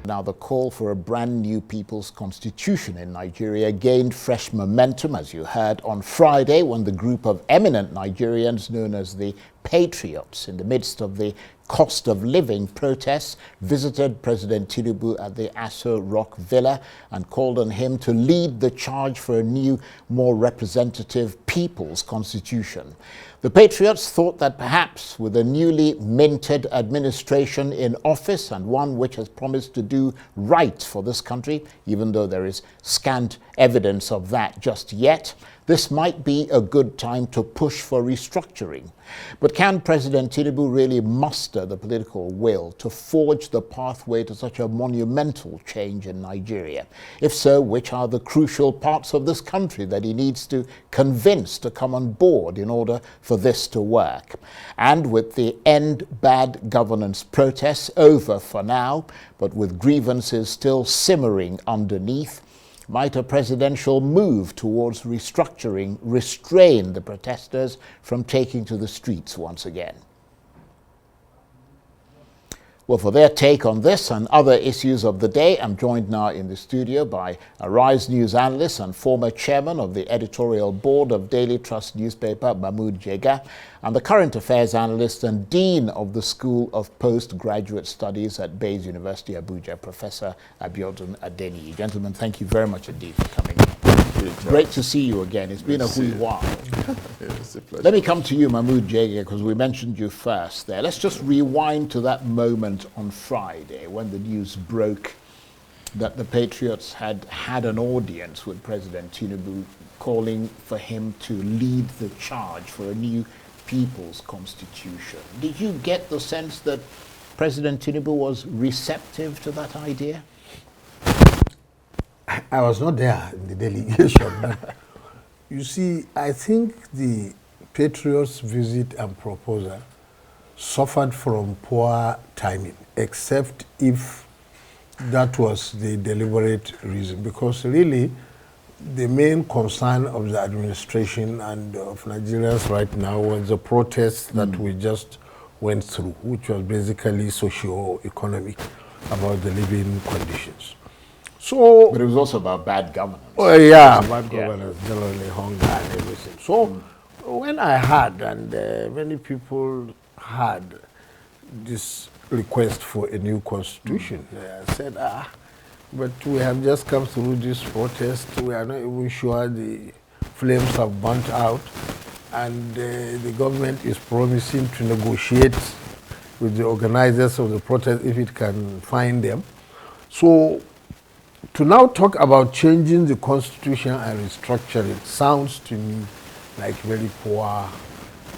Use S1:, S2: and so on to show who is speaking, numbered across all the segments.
S1: Now, the call for a brand new people's constitution in Nigeria gained fresh momentum, as you heard, on Friday when the group of eminent Nigerians known as the Patriots, in the midst of the cost of living protests, visited President Tinubu at the Aso Rock Villa and called on him to lead the charge for a new, more representative people's constitution. The Patriots thought that perhaps with a newly minted administration in office and one which has promised to do right for this country, even though there is scant evidence of that just yet, this might be a good time to push for restructuring. But can President Tinubu really muster the political will to forge the pathway to such a monumental change in Nigeria? If so, which are the crucial parts of this country that he needs to convince to come on board in order for this to work? And with the End Bad Governance protests over for now, but with grievances still simmering underneath, might a presidential move towards restructuring restrain the protesters from taking to the streets once again? Well, for their take on this and other issues of the day, I'm joined now in the studio by Arise News analyst and former chairman of the editorial board of Daily Trust newspaper, Mahmud Jega, and the current affairs analyst and dean of the School of Postgraduate Studies at Bayes University, Abuja, Professor Adeniyi. Gentlemen, thank you very much indeed for coming. Great to see you again. It's been a wee while.
S2: It's a pleasure.
S1: Let me come to you, Mahmud Jega, because we mentioned you first there. Let's just rewind to that moment on Friday when the news broke that the Patriots had had an audience with President Tinubu calling for him to lead the charge for a new people's constitution. Did you get the sense that President Tinubu was receptive to that idea?
S3: I was not there in the delegation. You see, I think the Patriots' visit and proposal suffered from poor timing, except if that was the deliberate reason. Because really, the main concern of the administration and of Nigerians right now was the protests that we just went through, which was basically socio-economic, about the living conditions. So,
S1: but it was also about bad governance.
S3: Oh yeah, bad governance, generally hunger and everything. So when I heard, and many people had this request for a new constitution, I said, but we have just come through this protest. We are not even sure the flames have burnt out, and the government is promising to negotiate with the organizers of the protest if it can find them. So to now talk about changing the constitution and restructuring sounds to me like very poor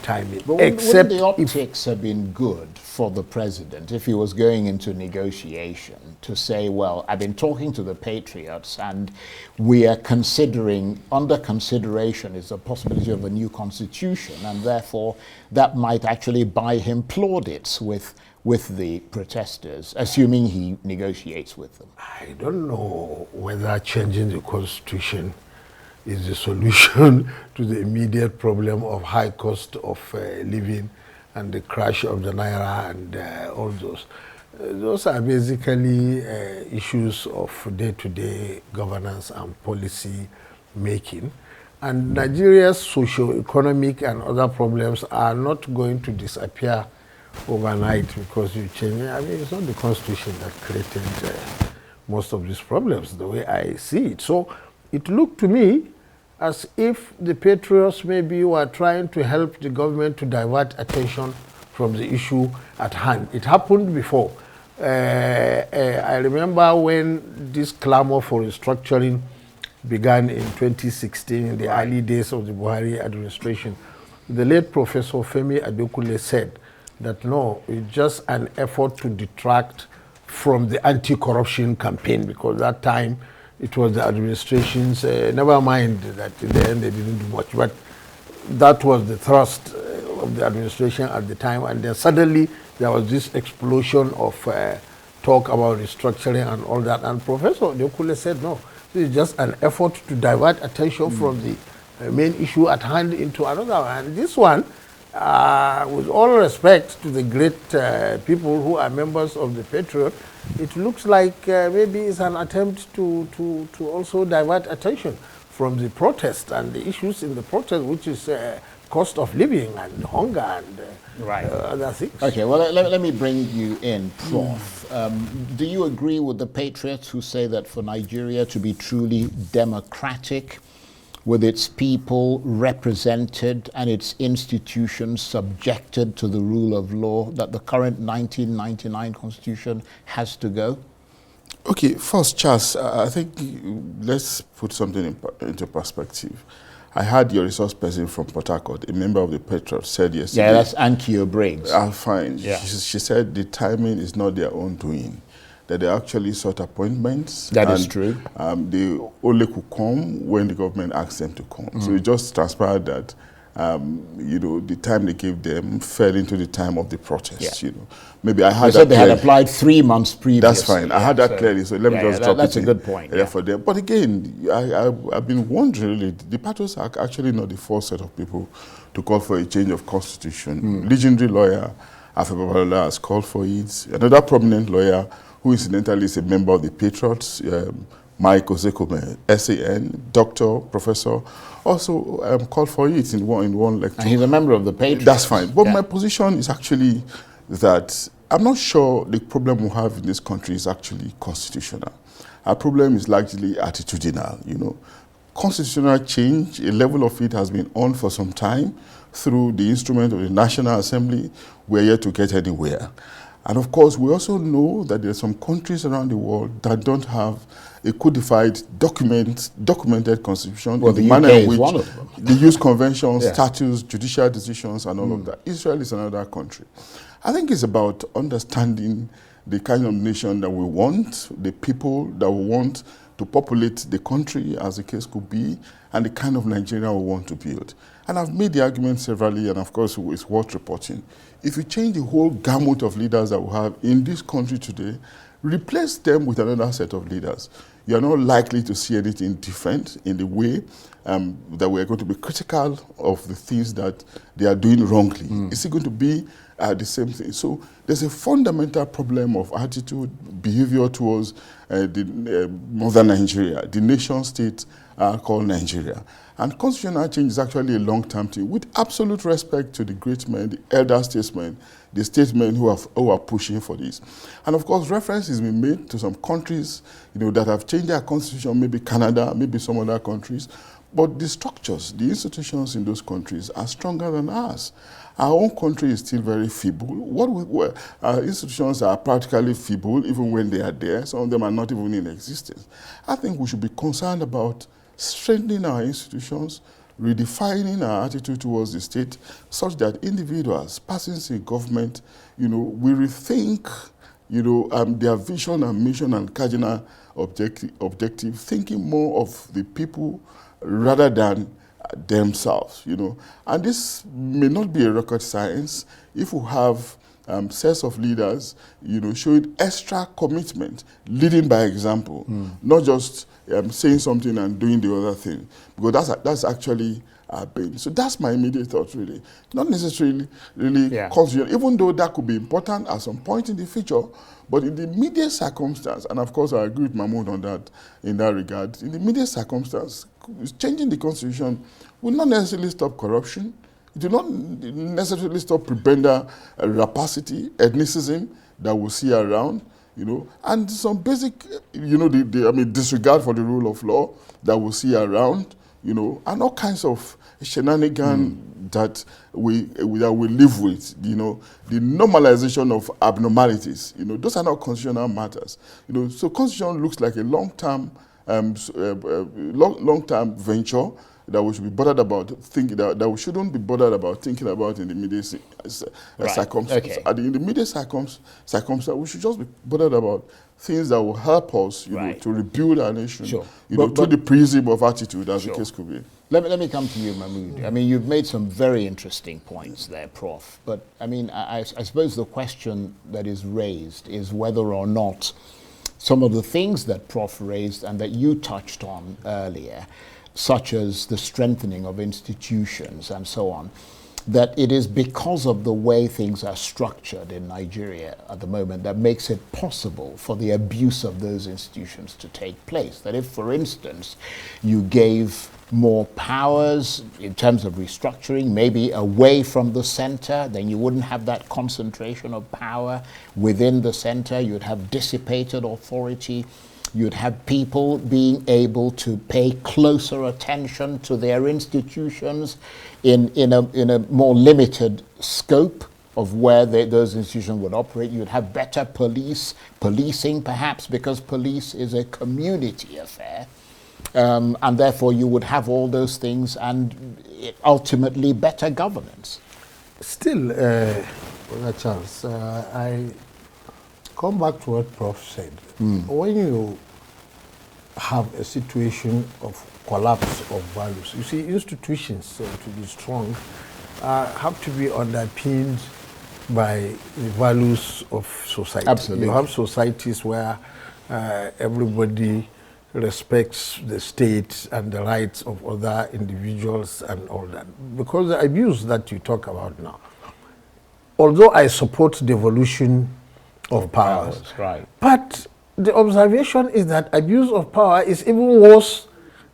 S3: timing.
S1: But wouldn't the optics have been good for the president if he was going into negotiation to say, well, I've been talking to the Patriots and we are considering, under consideration is the possibility of a new constitution, and therefore that might actually buy him plaudits with the protesters, assuming he negotiates with them?
S3: I don't know whether changing the constitution is the solution to the immediate problem of high cost of living and the crash of the naira and all those. Those are basically issues of day-to-day governance and policy making. And Nigeria's socio-economic and other problems are not going to disappear overnight because you change. I mean, it's not the constitution that created most of these problems, the way I see it. So it looked to me as if the Patriots maybe were trying to help the government to divert attention from the issue at hand. It happened before. I remember when this clamor for restructuring began in 2016, in the early days of the Buhari administration. The late Professor Femi Adekunle said that no, it's just an effort to detract from the anti-corruption campaign, because that time it was the administration's, never mind that in the end they didn't do much, but that was the thrust of the administration at the time, and then suddenly there was this explosion of talk about restructuring and all that, and Professor Adekunle said no, this is just an effort to divert attention from the main issue at hand into another one. And this one, with all respect to the great people who are members of the Patriot, it looks like maybe it's an attempt to also divert attention from the protest and the issues in the protest, which is cost of living and hunger and other things.
S1: Okay, well, let me bring you in, Prof. Do you agree with the Patriots who say that for Nigeria to be truly democratic, with its people represented and its institutions subjected to the rule of law, that the current 1999 constitution has to go?
S2: Okay, first, Charles, I think let's put something into perspective. I had your resource person from Port Harcourt, a member of the Patriots, said yesterday.
S1: Yeah, that's Ankyo Briggs.
S2: Fine. Yeah. She said the timing is not their own doing, that they actually sought appointments.
S1: That is true.
S2: They only could come when the government asked them to come. So it just transpired that the time they gave them fell into the time of the protest. Maybe I had that.
S1: They had applied 3 months previously.
S2: That's fine. I had that clearly. So let me just drop
S1: that's
S2: it.
S1: That's a good point.
S2: For them. But again, I've been wondering. Really, the Patriots are actually not the first set of people to call for a change of constitution. Legendary lawyer Afebabalola has called for it. Another prominent lawyer, who incidentally is a member of the Patriots, Mike Osekome, SAN, doctor, professor, also called for it in one lecture.
S1: And he's a member of the Patriots.
S2: That's fine. But my position is actually that I'm not sure the problem we have in this country is actually constitutional. Our problem is largely attitudinal, Constitutional change, a level of it has been on for some time through the instrument of the National Assembly. We're yet to get anywhere. And of course, we also know that there are some countries around the world that don't have a codified, documented constitution.
S1: Well, the UK is one of them.
S2: They use conventions, statutes, judicial decisions, and all of that. Israel is another country. I think it's about understanding the kind of nation that we want, the people that we want to populate the country, as the case could be, and the kind of Nigeria we want to build. And I've made the argument severally, and of course it's worth reporting. If you change the whole gamut of leaders that we have in this country today, replace them with another set of leaders, you are not likely to see anything different in the way that we are going to be critical of the things that they are doing wrongly. It's going to be the same thing. So there's a fundamental problem of attitude, behavior towards the modern Nigeria, the nation state called Nigeria. And constitutional change is actually a long-term thing, with absolute respect to the great men, the elder statesmen, the statesmen who are pushing for this. And of course, reference has been made to some countries, that have changed their constitution, maybe Canada, maybe some other countries. But the structures, the institutions in those countries are stronger than ours. Our own country is still very feeble. Our institutions are practically feeble, even when they are there. Some of them are not even in existence. I think we should be concerned about strengthening our institutions, redefining our attitude towards the state, such that individuals, persons in government, we rethink, their vision and mission and cardinal objective, thinking more of the people rather than themselves, And this may not be a rocket science if we have sets of leaders, showing extra commitment, leading by example, not just saying something and doing the other thing, because that's actually pain. So that's my immediate thought, really. Not necessarily constitutional, even though that could be important at some point in the future, but in the immediate circumstance, and of course I agree with Mahmud on that, in that regard, in the immediate circumstance, changing the constitution will not necessarily stop corruption. It will not necessarily stop prebenda rapacity, ethnicism that we see around, and some basic, disregard for the rule of law that we see around, and all kinds of shenanigans that we live with, the normalization of abnormalities, those are not constitutional matters, So constitution looks like a long-term venture that we should be bothered about thinking, that we shouldn't be bothered about thinking about in the immediate circumstances.
S1: Okay.
S2: In the immediate circumstance, we should just be bothered about things that will help us, to rebuild our nation, through the prism of attitude, as the case could be.
S1: Let me come to you, Mahmud. I mean, you've made some very interesting points there, Prof. But I mean, I suppose the question that is raised is whether or not some of the things that Prof raised and that you touched on earlier, such as the strengthening of institutions and so on, that it is because of the way things are structured in Nigeria at the moment that makes it possible for the abuse of those institutions to take place. That if, for instance, you gave more powers in terms of restructuring, maybe away from the center, then you wouldn't have that concentration of power within the center. You'd have dissipated authority. You'd have people being able to pay closer attention to their institutions in a more limited scope of where those institutions would operate. You'd have better policing perhaps, because police is a community affair. And therefore you would have all those things and ultimately better governance.
S3: Still, Brother Charles, I come back to what Prof said. When you have a situation of collapse of values, you see, institutions to be strong have to be underpinned by the values of society.
S1: Absolutely.
S3: You have societies where everybody respects the state and the rights of other individuals and all that. Because the abuse that you talk about now, although I support devolution of powers,
S1: right.
S3: But the observation is that abuse of power is even worse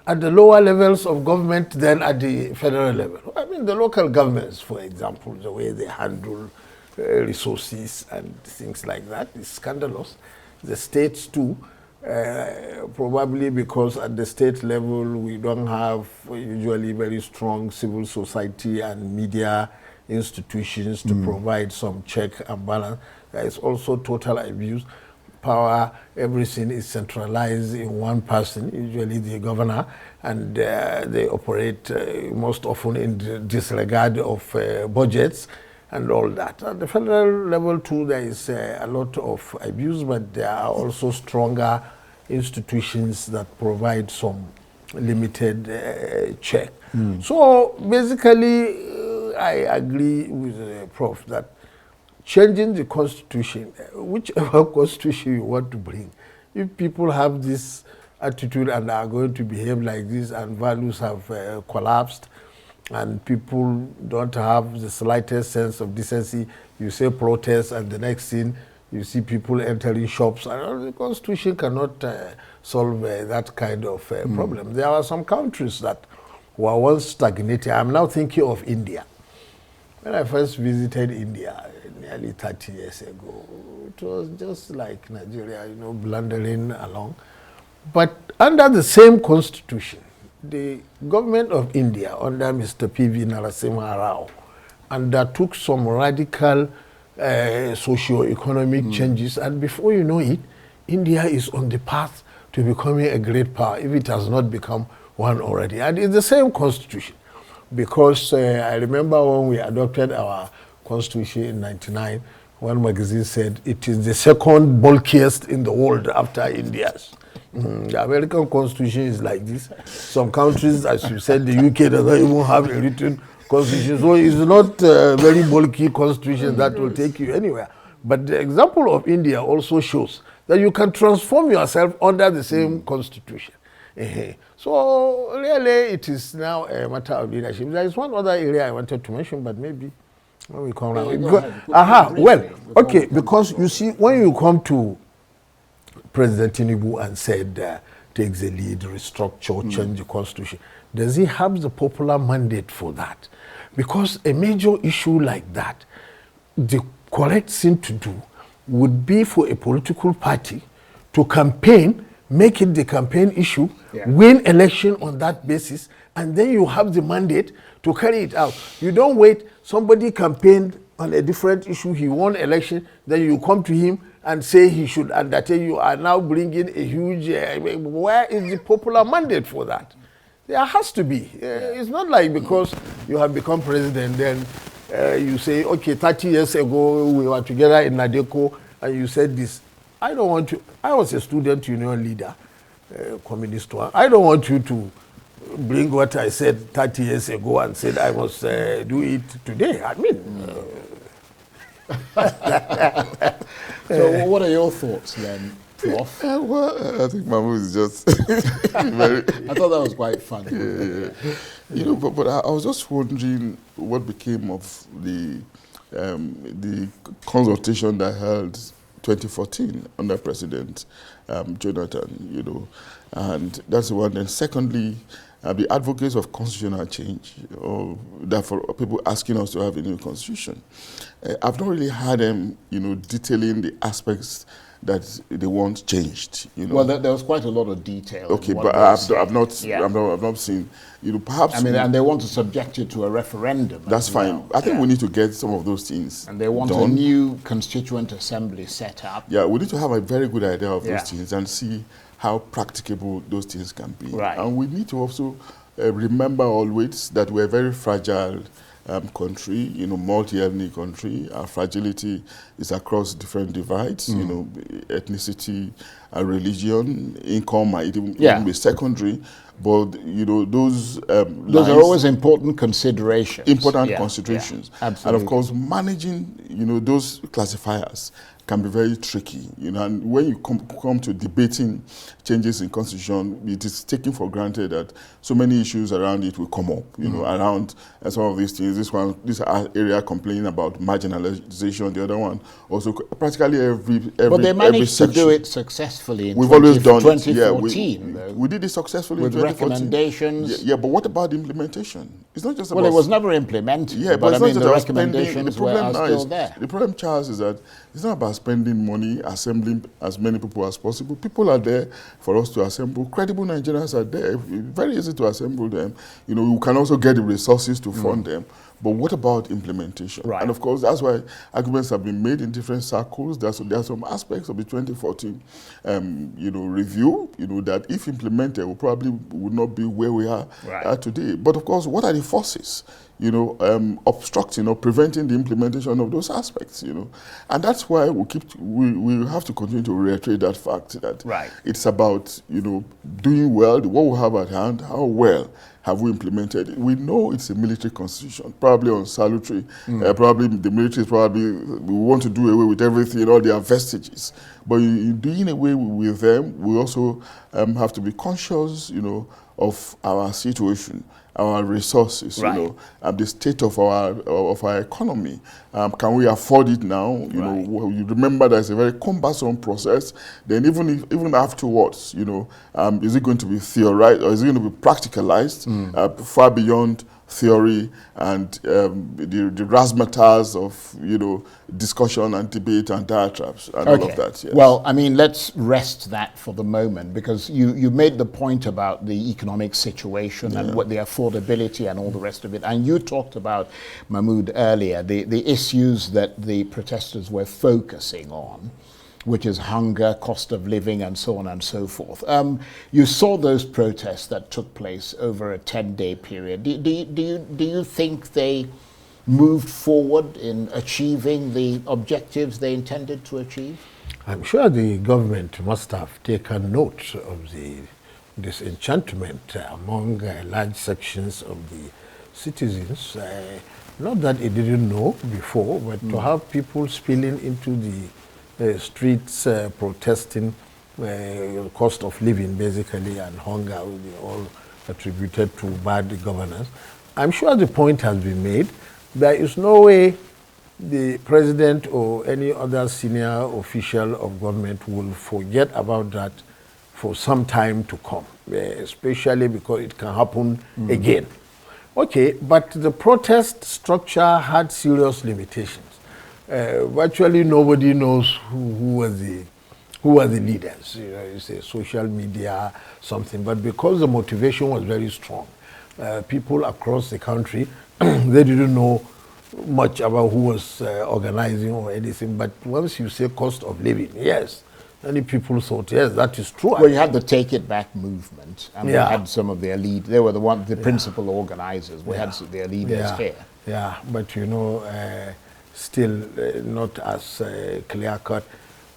S3: at the lower levels of government than at the federal level. I mean, the local governments, for example, the way they handle resources and things like that is scandalous. The states too, probably because at the state level we don't have usually very strong civil society and media institutions to provide some check and balance. There is also total abuse. Power, everything is centralized in one person, usually the governor, and they operate most often in disregard of budgets and all that. At the federal level too, there is a lot of abuse, but there are also stronger institutions that provide some limited check. So basically, I agree with Prof that changing the constitution, whichever constitution you want to bring, if people have this attitude and are going to behave like this and values have collapsed and people don't have the slightest sense of decency, you say protest and the next thing you see people entering shops, and the constitution cannot solve that kind of problem. There are some countries that were once stagnating. I'm now thinking of India. When I first visited India nearly 30 years ago, it was just like Nigeria, you know, blundering along. But under the same constitution, the government of India, under Mr. P.V. Narasimha Rao, undertook some radical socio-economic changes, and before you know it, India is on the path to becoming a great power, if it has not become one already. And it's the same constitution. Because I remember when we adopted our constitution in '99, one magazine said it is the second bulkiest in the world after India's. The American constitution is like this. Some countries, as you said, the UK doesn't even have a written constitution. So it's not a very bulky constitution that will take you anywhere. But the example of India also shows that you can transform yourself under the same constitution. So really it is now a matter of leadership. There is one other area I wanted to mention, but maybe when we come around. Because you see, when you come to President Tinubu and said takes the lead, restructure, change the constitution, does he have the popular mandate for that? Because a major issue like that, the correct thing to do would be for a political party to campaign, make it the campaign issue, win election on that basis, and then you have the mandate to carry it out. You don't wait, somebody campaigned on a different issue, he won election, then you come to him and say he should undertake. You are now bringing a huge, where is the popular mandate for that? There has to be. It's not like because you have become president, then you say, okay, 30 years ago we were together in Nadeko and you said this. I don't want to, I was a student union leader, communist one. I don't want you to bring what I said 30 years ago and said I must do it today. I mean.
S1: So what are your thoughts then, Prof?
S2: Well, I think Mahmud is just very...
S1: I thought that was quite funny.
S2: You know, but I was just wondering what became of the consultation that held 2014 under President Jonathan, you know, and that's the one. And secondly, the advocates of constitutional change, or therefore people asking us to have a new constitution. I've not really heard them, you know, detailing the aspects that they want changed. You know.
S1: Well, there was quite a lot of detail.
S2: Okay, but I've not seen. You know, perhaps.
S1: I mean, and they want to subject it to a referendum.
S2: That's fine.
S1: Well.
S2: I think we need to get some of those things.
S1: And they want
S2: done.
S1: a new constituent assembly set up.
S2: Yeah, we need to have a very good idea of those things and see how practicable those things can be.
S1: Right.
S2: And we need to also remember always that we're a very fragile country, you know, multi-ethnic country. Our fragility is across different divides, you know, ethnicity, religion, income might even be secondary. But, you know, those
S1: are always important considerations.
S2: Important considerations.
S1: Absolutely.
S2: And, of course, managing, you know, those classifiers can be very tricky, you know, and when you come to debating changes in constitution, it is taken for granted that so many issues around it will come up, you know, around some of these things. This area complaining about marginalization, the other one also practically every
S1: but they managed to do it successfully in 2014.
S2: Yeah, we did it successfully
S1: with
S2: in 2014.
S1: Recommendations.
S2: Yeah, but what about the implementation? It's not just about...
S1: Well, it was never implemented,
S2: yeah,
S1: but
S2: it's
S1: I
S2: not
S1: mean,
S2: just
S1: the
S2: about
S1: recommendations were still there.
S2: The problem, Charles, is that it's not about spending money, assembling as many people as possible. People are there for us to assemble. Credible Nigerians are there. It's very easy to assemble them. You know, you can also get the resources to fund them. But what about implementation?
S1: Right.
S2: And of course, that's why arguments have been made in different circles. There are some aspects of the 2014, you know, review, you know, that if implemented, we probably would not be where we are today. But of course, what are the forces, you know, obstructing or preventing the implementation of those aspects, you know? And that's why we have to continue to reiterate that fact that it's about, you know, doing well, what we have at hand, how well have we implemented it. We know it's a military constitution, probably unsalutary. Probably the military is we want to do away with everything, all their vestiges. But in doing away with them, we also have to be conscious, you know, of our situation, our resources, you know, the state of our economy. Can we afford it now? You know, you remember there's a very cumbersome process. Then even afterwards, you know, is it going to be theorized or is it going to be practicalized far beyond theory and the razzmatazz of, you know, discussion and debate and diatribes and all of that. Yes.
S1: Well, I mean, let's rest that for the moment, because you made the point about the economic situation and what the affordability and all the rest of it. And you talked about, Mahmud, earlier, the issues that the protesters were focusing on, which is hunger, cost of living, and so on and so forth. You saw those protests that took place over a 10-day period. Do you think they moved forward in achieving the objectives they intended to achieve?
S3: I'm sure the government must have taken note of the disenchantment among large sections of the citizens. Not that it didn't know before, but to have people spilling into the streets protesting cost of living, basically, and hunger, all attributed to bad governance. I'm sure the point has been made. There is no way the president or any other senior official of government will forget about that for some time to come, especially because it can happen again. Okay, but the protest structure had serious limitations. Virtually nobody knows who were the leaders. You know, you say social media, something. But because the motivation was very strong, people across the country, they didn't know much about who was organizing or anything. But once you say cost of living, yes, many people thought, yes, that is true.
S1: Well, you had the Take It Back movement, and we had some of their lead. They were the principal organizers. We had their leaders here.
S3: Yeah, but you know, still not as clear-cut,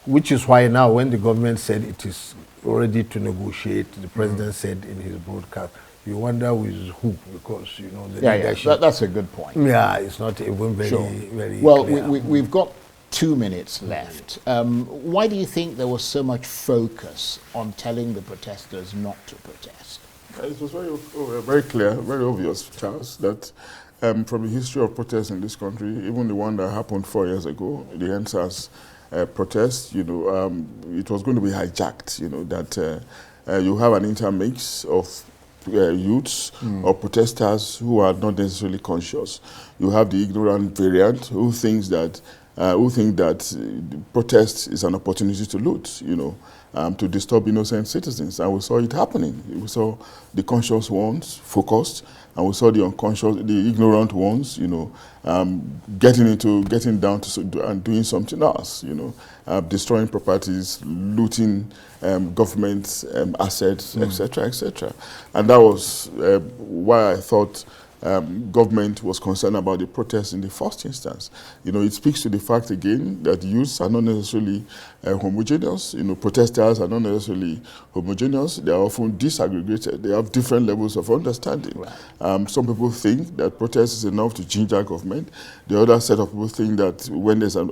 S3: which is why now when the government said it is ready to negotiate, the president said in his broadcast, you wonder with who, because, you know, the leadership.
S1: That's a good point.
S3: Yeah, it's not even very
S1: well,
S3: clear.
S1: we've got 2 minutes left. Why do you think there was so much focus on telling the protesters not to protest?
S2: It was very clear, very obvious, Charles, that from the history of protests in this country, even the one that happened 4 years ago, the NSAS protest, you know, it was going to be hijacked, you know, that you have an intermix of youths or protesters who are not necessarily conscious. You have the ignorant variant who think that protest is an opportunity to loot, you know, to disturb innocent citizens, and we saw it happening. We saw the conscious ones focused, and we saw the unconscious, the ignorant ones, you know, getting down to and doing something else, you know, destroying properties, looting government assets, etc., etc. And that was why I thought government was concerned about the protests in the first instance. You know, it speaks to the fact again that youths are not necessarily homogeneous. You know, protesters are not necessarily homogeneous. They are often disaggregated. They have different levels of understanding. Right. Some people think that protest is enough to ginger government. The other set of people think that when there's a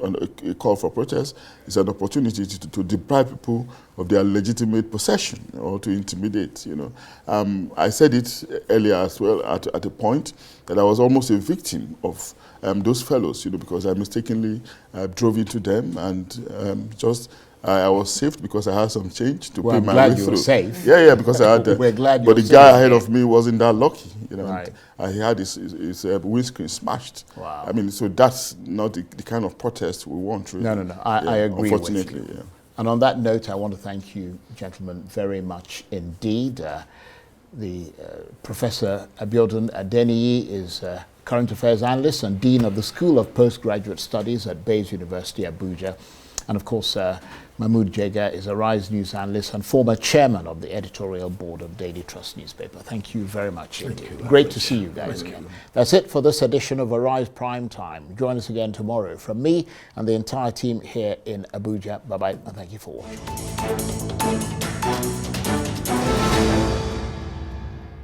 S2: call for protest, it's an opportunity to deprive people of their legitimate possession or to intimidate, you know. I said it earlier as well at a point that I was almost a victim of those fellows, you know, because I mistakenly drove into them and I was saved because I had some change to pay my way through.
S1: Well, I'm glad you were safe.
S2: Yeah, because I had.
S1: We're glad you
S2: but
S1: were
S2: the guy
S1: safe.
S2: ahead of me wasn't that lucky, you know.
S1: Right.
S2: He had his windscreen smashed.
S1: Wow.
S2: I mean, so that's not the kind of protest we want, really.
S1: No. I agree
S2: unfortunately,
S1: with you.
S2: yeah.
S1: And on that note, I want to thank you, gentlemen, very much indeed. Professor Abiodun Adeniyi is Current Affairs Analyst and Dean of the School of Postgraduate Studies at Bayes University, Abuja. And of course, Mahmud Jega is a Rise News Analyst and former Chairman of the Editorial Board of Daily Trust newspaper. Thank you very much indeed. Great to see you guys again. That's it for this edition of Arise Prime Time. Join us again tomorrow. From me and the entire team here in Abuja, bye-bye and thank you for watching.